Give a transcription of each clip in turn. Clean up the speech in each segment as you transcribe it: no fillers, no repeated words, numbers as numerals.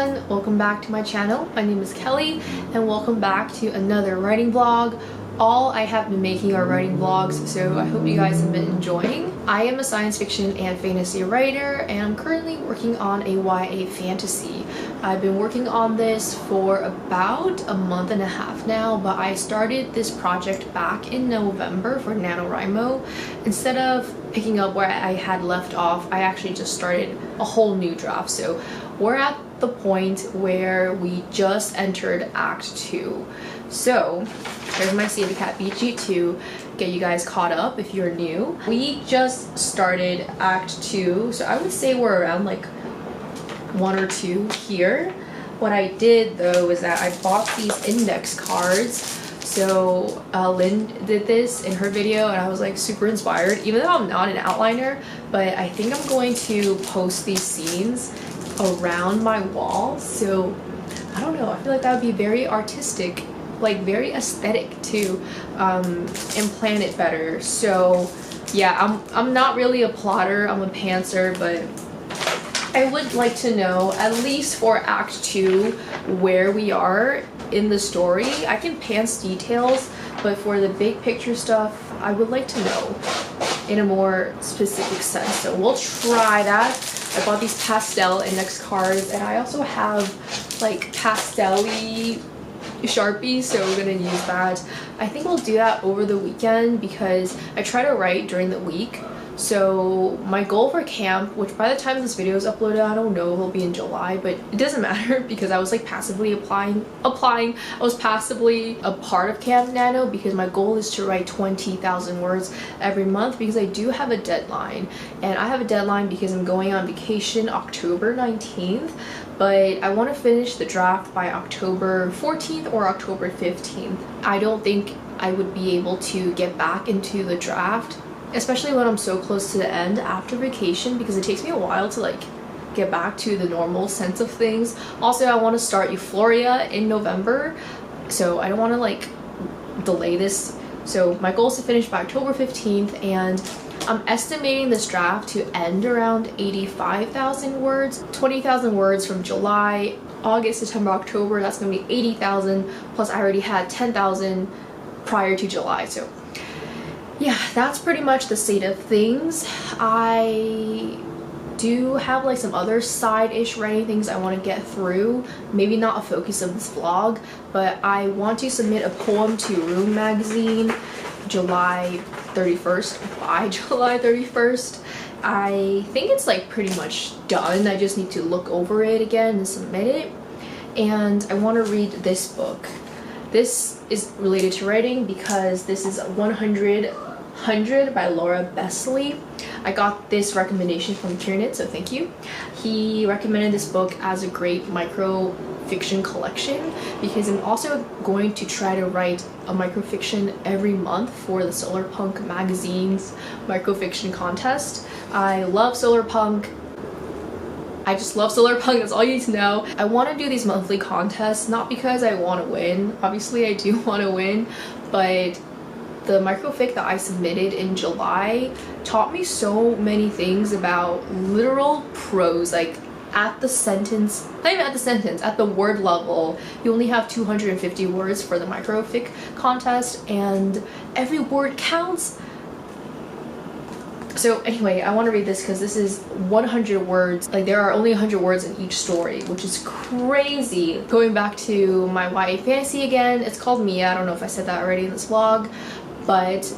everyone, welcome back to my channel. My name is Kelly and welcome back to another writing vlog. I have been making are writing vlogs, so I hope you guys have been enjoying. I am a science fiction and fantasy writer and I'm currently working on a YA fantasy. I've been working on this for about a month and a half now, but I started this project back in November for NaNoWriMo. Instead of picking up where I had left off, I actually just started a whole new draft. So we're at the point where we just entered Act 2. So here's my Save the Cat beat sheet to get you guys caught up if you're new. We just started Act 2, so I would say we're around like 1 or 2 here. What I did though is that I bought these index cards. So Lynn did this in her video and I was like super inspired, even though I'm not an outliner, but I think I'm going to post these scenes around my wall. So I don't know, I feel like that would be very artistic, like very aesthetic to implant it better. So yeah, I'm not really a plotter, I'm a pantser, but I would like to know, at least for Act 2, where we are in the story. I can pants details, but for the big picture stuff, I would like to know in a more specific sense. So we'll try that. I bought these pastel index cards and I also have like pastel-y Sharpies, so we're gonna use that. I think we'll do that over the weekend because I try to write during the week. So my goal for camp, which by the time this video is uploaded, I don't know, it'll be in July, but it doesn't matter because I was like passively applying. I was passively a part of Camp Nano because my goal is to write 20,000 words every month because I do have a deadline. And I have a deadline because I'm going on vacation October 19th, but I want to finish the draft by October 14th or October 15th. I don't think I would be able to get back into the draft, especially when I'm so close to the end after vacation, because it takes me a while to like get back to the normal sense of things. Also, I want to start Euphoria in November, so I don't want to like delay this. So my goal is to finish by October 15th, and I'm estimating this draft to end around 85,000 words, 20,000 words from July, August, September, October. That's gonna be 80,000, plus I already had 10,000 prior to July. So yeah, that's pretty much the state of things. I do have like some other side-ish writing things I want to get through. Maybe not a focus of this vlog, but I want to submit a poem to Room magazine July 31st, by July 31st. I think it's like pretty much done. I just need to look over it again and submit it. And I want to read this book. This is related to writing because this is 100 by Laura Besley. I got this recommendation from Kieran, so thank you. He recommended this book as a great micro fiction collection because I'm also going to try to write a microfiction every month for the Solarpunk magazine's microfiction contest. I love Solarpunk. I just love Solarpunk, that's all you need to know. I want to do these monthly contests, not because I want to win. Obviously I do want to win, but the microfic that I submitted in July taught me so many things about literal prose, like at the sentence, not even at the sentence, at the word level. You only have 250 words for the microfic contest and every word counts. So anyway, I want to read this because this is 100 words. Like there are only 100 words in each story, which is crazy. Going back to my YA fantasy again, it's called Mia. I don't know if I said that already in this vlog, but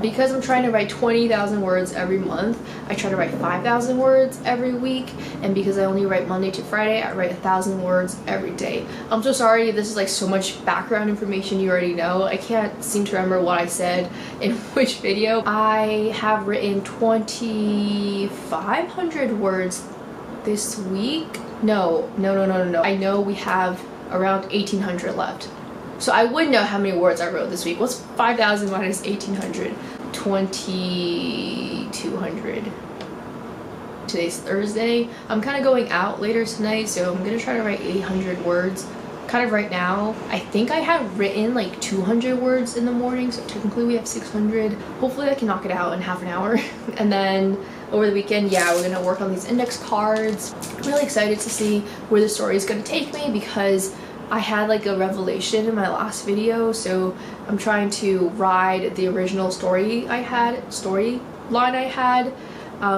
because I'm trying to write 20,000 words every month, I try to write 5,000 words every week, and because I only write Monday to Friday, I write 1,000 words every day. I'm so sorry, this is like so much background information you already know. I can't seem to remember what I said in which video. I have written 2,500 words this week. No. I know we have around 1,800 left. So I would know how many words I wrote this week. What's 5,000 minus 1,800? 2,200. Today's Thursday. I'm kind of going out later tonight, so I'm gonna try to write 800 words. Kind of right now. I think I have written like 200 words in the morning, so technically we have 600. Hopefully I can knock it out in half an hour. And then over the weekend, yeah, we're gonna work on these index cards. I'm really excited to see where the story is gonna take me because I had like a revelation in my last video, so I'm trying to ride the original storyline I had,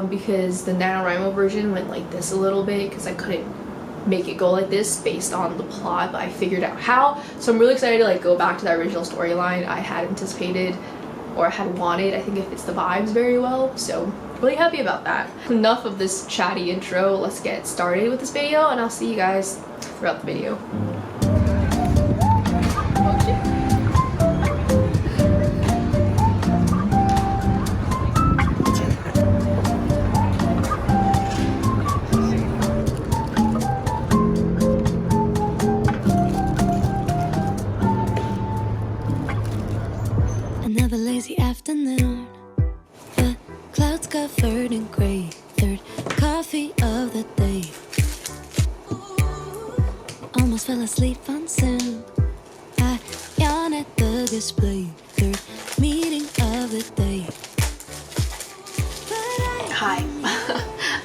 because the NaNoWriMo version went like this a little bit because I couldn't make it go like this based on the plot, but I figured out how. So I'm really excited to like go back to that original storyline I had anticipated or had wanted. I think it fits the vibes very well, so really happy about that. Enough of this chatty intro, let's get started with this video and I'll see you guys throughout the video. Another lazy afternoon, the clouds covered in gray, third coffee of the day. Almost fell asleep on Zoom. I yawn at the display, third meeting of the day. Hi.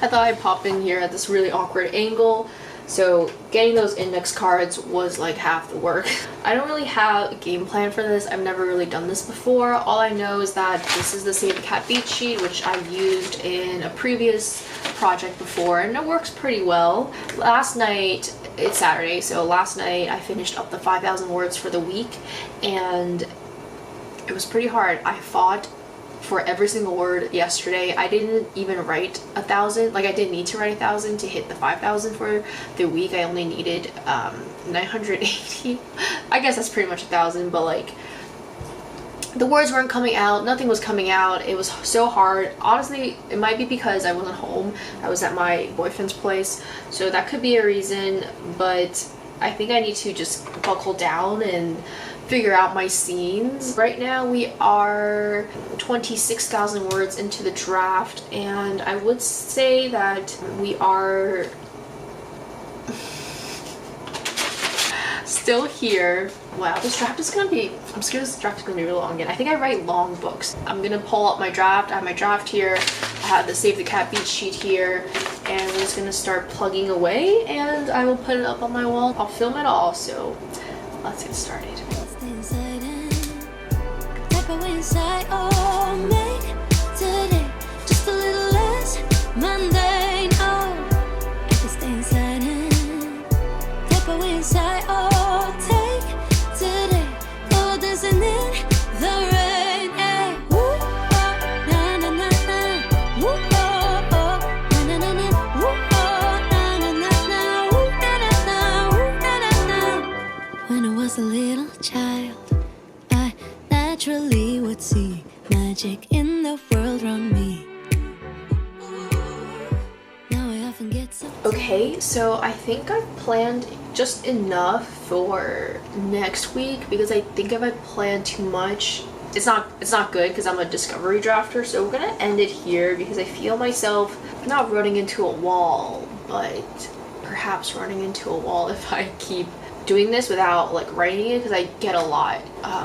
I thought I'd pop in here at this really awkward angle. So getting those index cards was like half the work. I don't really have a game plan for this. I've never really done this before. All I know is that this is the Save the Cat beat sheet, which I've used in a previous project before, and it works pretty well. Last night, it's Saturday, so last night I finished up the 5,000 words for the week, and it was pretty hard. I fought for every single word yesterday. I didn't even write 1,000. Like, I didn't need to write 1,000 to hit the 5,000 for the week. I only needed 980. I guess that's pretty much 1,000, but like the words weren't coming out. Nothing was coming out. It was so hard. Honestly, it might be because I wasn't home. I was at my boyfriend's place, so that could be a reason, but I think I need to just buckle down and figure out my scenes. Right now we are 26,000 words into the draft, and I would say that we are still here. Wow, this draft is gonna be, I'm scared this draft is gonna be really long again. I think I write long books. I'm gonna pull up my draft. I have my draft here. I have the Save the Cat beat sheet here, and we're just gonna start plugging away, and I will put it up on my wall. I'll film it all, so let's get started. Inside, oh, make today just a little less mundane. Oh, I can stay inside and type away inside. Oh, take today, go dancing in the rain. Hey, woo, oh, na na na na, woo, oh, oh, na na na na, woo, oh, na na na na, woo, na na na, woo, na na na. When I was a little child, I naturally would see magic in the world around me. Now I often get so okay, so I think I've planned just enough for next week, because I think if I plan too much, it's not good because I'm a discovery drafter. So we're gonna end it here because I feel myself not running into a wall, but perhaps running into a wall if I keep doing this without like writing it, because I get a lot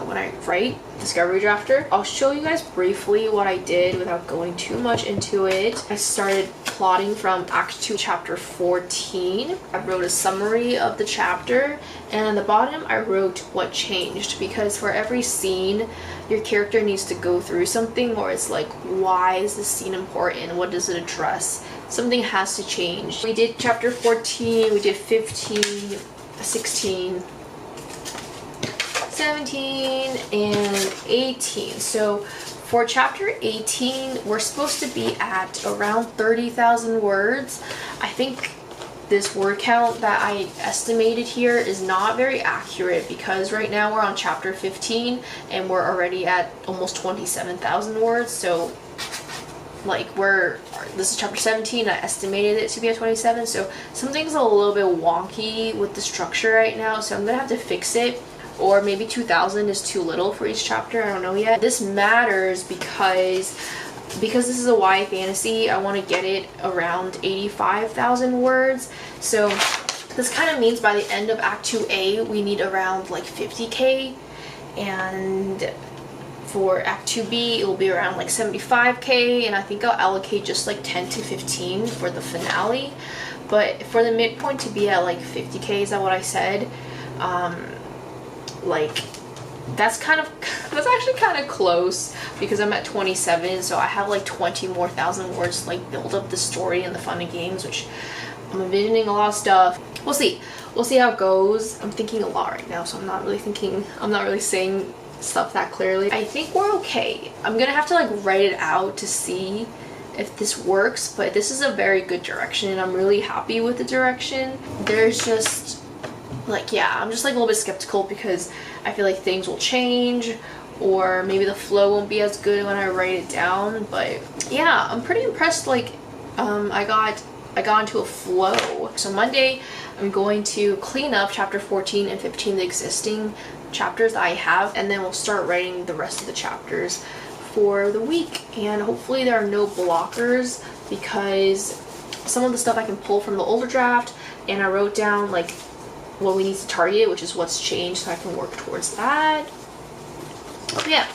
when I write discovery drafter. I'll show you guys briefly what I did without going too much into it. I started plotting from Act 2 Chapter 14. I wrote a summary of the chapter, and on the bottom I wrote what changed, because for every scene your character needs to go through something, or it's like, why is this scene important, what does it address? Something has to change. We did Chapter 14, we did 15, 16, 17, and 18. So for chapter 18, we're supposed to be at around 30,000 words. I think this word count that I estimated here is not very accurate, because right now we're on chapter 15 and we're already at almost 27,000 words. So like this is chapter 17, I estimated it to be at 27, so something's a little bit wonky with the structure right now, so I'm gonna have to fix it. Or maybe 2,000 is too little for each chapter, I don't know yet. This matters because this is a YA fantasy. I want to get it around 85,000 words, so this kind of means by the end of Act 2A we need around like 50k, and For Act 2B, it will be around like 75k, and I think I'll allocate just like 10 to 15 for the finale. But for the midpoint to be at like 50k, is that what I said? Like that's actually kind of close because I'm at 27, so I have like 20 more thousand words to like build up the story and the fun of games, which I'm envisioning a lot of stuff. We'll see how it goes. I'm thinking a lot right now, so I'm not really saying stuff that clearly. I think we're okay. I'm gonna have to like write it out to see if this works, but this is a very good direction and I'm really happy with the direction. There's just like, yeah, I'm just like a little bit skeptical because I feel like things will change or maybe the flow won't be as good when I write it down. But yeah, I'm pretty impressed. Like I got into a flow. So Monday I'm going to clean up chapter 14 and 15, the existing chapters that I have, and then we'll start writing the rest of the chapters for the week. And hopefully there are no blockers because some of the stuff I can pull from the older draft, and I wrote down like what we need to target, which is what's changed, so I can work towards that. Yeah,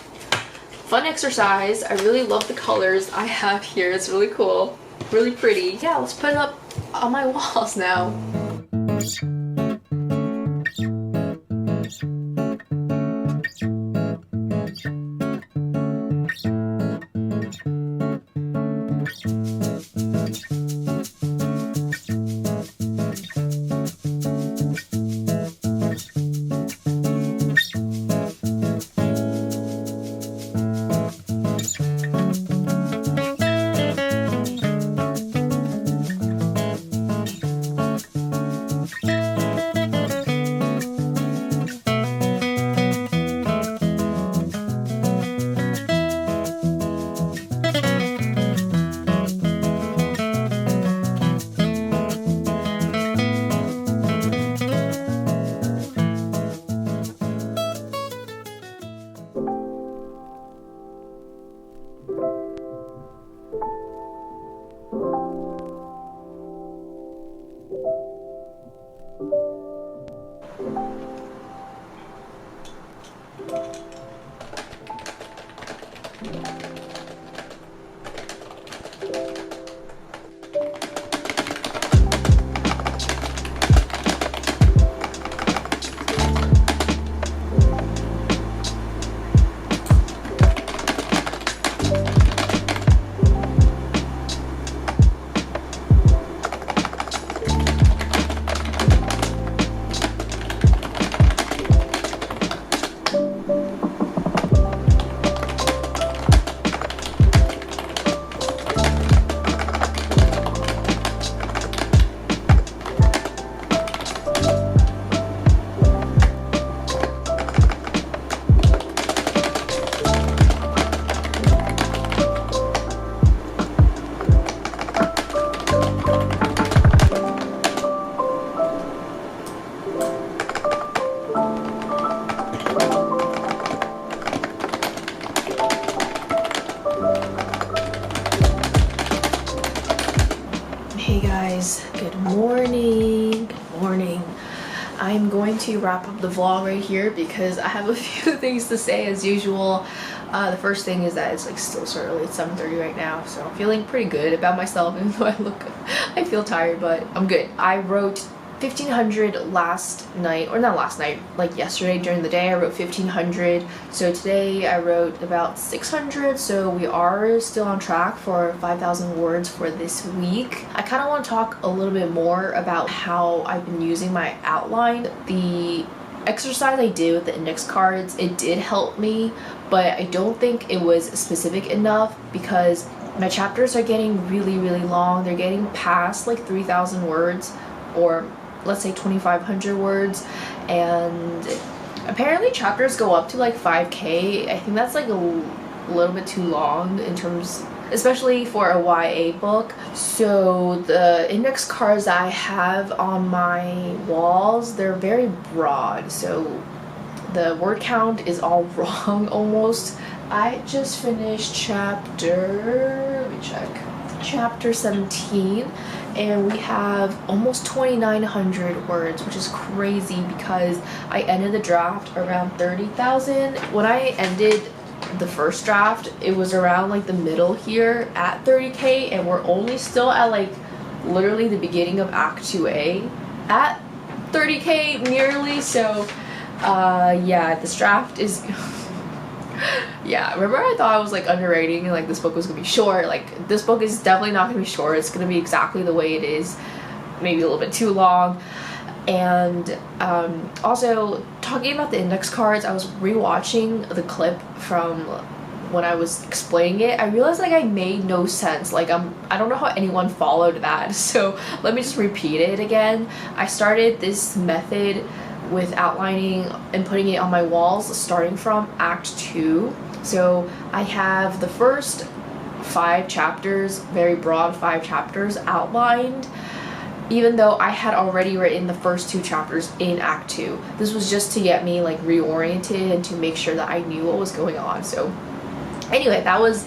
fun exercise. I really love the colors I have here. It's really cool, really pretty. Yeah, let's put it up on my walls now. Good morning. I'm going to wrap up the vlog right here because I have a few things to say as usual. The first thing is that it's like still so early. It's 7:30 right now, so I'm feeling pretty good about myself, even though I feel tired, but I'm good. I wrote 1500 last night, or not last night, like yesterday during the day I wrote 1500. So today I wrote about 600, so we are still on track for 5,000 words for this week. I kind of want to talk a little bit more about how I've been using my outline. The exercise I did with the index cards, it did help me, but I don't think it was specific enough because my chapters are getting really long. They're getting past like 3,000 words, or let's say 2,500 words, and apparently chapters go up to like 5k. I think that's like a little bit too long in terms, especially for a YA book. So the index cards I have on my walls, they're very broad, so the word count is all wrong almost. I just finished chapter, let me check, chapter 17, and we have almost 2,900 words, which is crazy because I ended the draft around 30,000. When I ended the first draft, it was around like the middle here at 30k, and we're only still at like literally the beginning of Act 2A at 30k nearly. So yeah, this draft is yeah, remember I thought I was like underrating and like this book was gonna be short. Like this book is definitely not gonna be short. It's gonna be exactly the way it is, maybe a little bit too long. And also talking about the index cards, I was rewatching the clip from when I was explaining it. I realized like I made no sense. Like I don't know how anyone followed that, so let me just repeat it again. I started this method with outlining and putting it on my walls starting from Act 2. So I have the first 5 chapters, very broad 5 chapters outlined, even though I had already written the first 2 chapters in Act 2. This was just to get me like reoriented and to make sure that I knew what was going on. So anyway, that was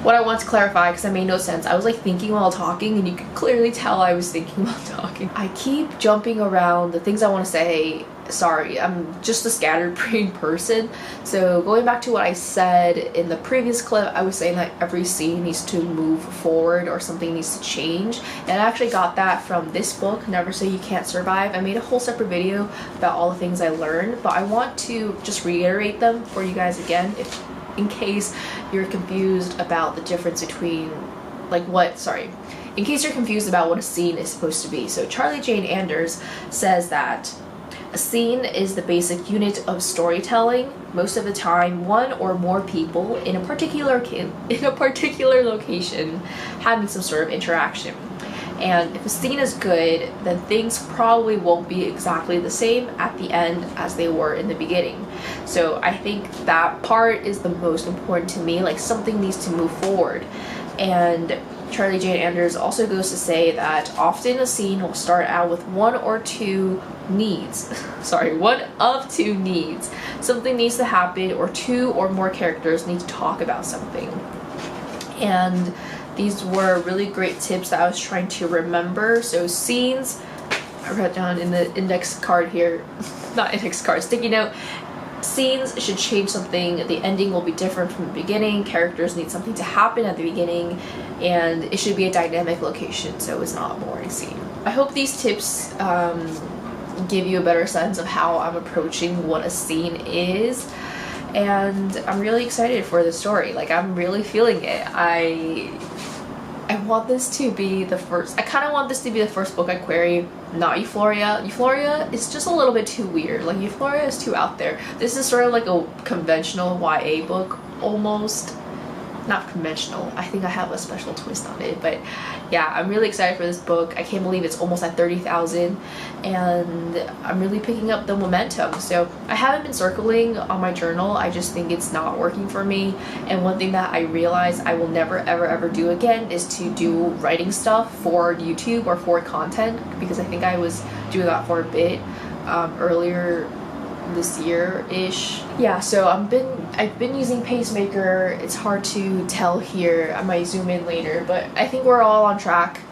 what I want to clarify because I made no sense. I was like thinking while talking, and you could clearly tell I was thinking while talking. I keep jumping around the things I want to say. Sorry, I'm just a scattered brain person. So going back to what I said in the previous clip, I was saying that every scene needs to move forward or something needs to change. And I actually got that from this book, Never Say You Can't Survive. I made a whole separate video about all the things I learned, but I want to just reiterate them for you guys again, in case you're confused about the difference between in case you're confused about what a scene is supposed to be. So Charlie Jane Anders says that a scene is the basic unit of storytelling. Most of the time, one or more people in a particular location having some sort of interaction. And if a scene is good, then things probably won't be exactly the same at the end as they were in the beginning. So I think that part is the most important to me, like something needs to move forward. And Charlie Jane Anders also goes to say that often a scene will start out with one of two needs. Something needs to happen, or 2 or more characters need to talk about something. And these were really great tips that I was trying to remember. So scenes, I wrote down in the index card here, not index card, sticky note. Scenes should change something. The ending will be different from the beginning. Characters need something to happen at the beginning, and it should be a dynamic location, so it's not a boring scene. I hope these tips give you a better sense of how I'm approaching what a scene is, and I'm really excited for the story. Like, I'm really feeling it. I want this to be the first, I kind of want this to be the first book I query, not Euphoria. Euphoria is just a little bit too weird. Like, Euphoria is too out there. This is sort of like a conventional YA book, almost. Not conventional. I think I have a special twist on it, but yeah, I'm really excited for this book. I can't believe it's almost at 30,000, and I'm really picking up the momentum. So I haven't been circling on my journal. I just think it's not working for me, and one thing that I realize I will never ever do again is to do writing stuff for YouTube or for content, because I think I was doing that for a bit earlier this year-ish. Yeah, so I've been using Pacemaker. It's hard to tell here. I might zoom in later, but I think we're all on track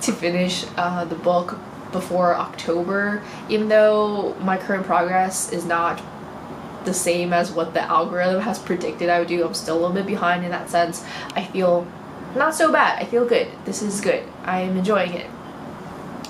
to finish the book before October, even though my current progress is not the same as what the algorithm has predicted I would do. I'm still a little bit behind in that sense. I feel not so bad. I feel good. This is good. I am enjoying it.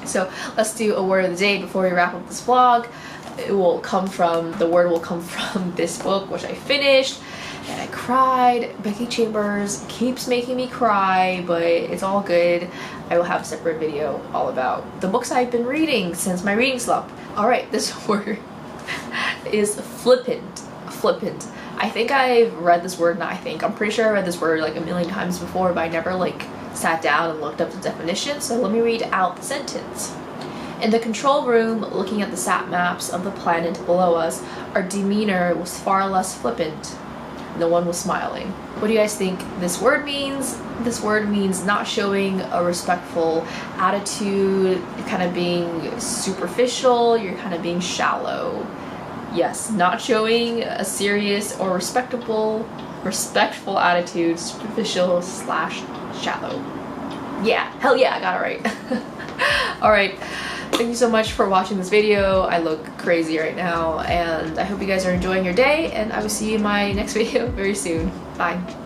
So let's do a word of the day before we wrap up this vlog. The word will come from this book, which I finished, and I cried. Becky Chambers keeps making me cry, but it's all good. I will have a separate video all about the books I've been reading since my reading slump. Alright, this word is flippant. Flippant. I think I've read this word, I'm pretty sure I read this word like a million times before, but I never like sat down and looked up the definition, so let me read out the sentence. In the control room, looking at the sat maps of the planet below us, our demeanor was far less flippant. No one was smiling. What do you guys think this word means? This word means not showing a respectful attitude, kind of being superficial, you're kind of being shallow. Yes, not showing a serious or respectful attitude, superficial / shallow. Yeah, hell yeah, I got it right. Alright, Thank you so much for watching this video. I look crazy right now, and I hope you guys are enjoying your day, and I will see you in my next video very soon. Bye.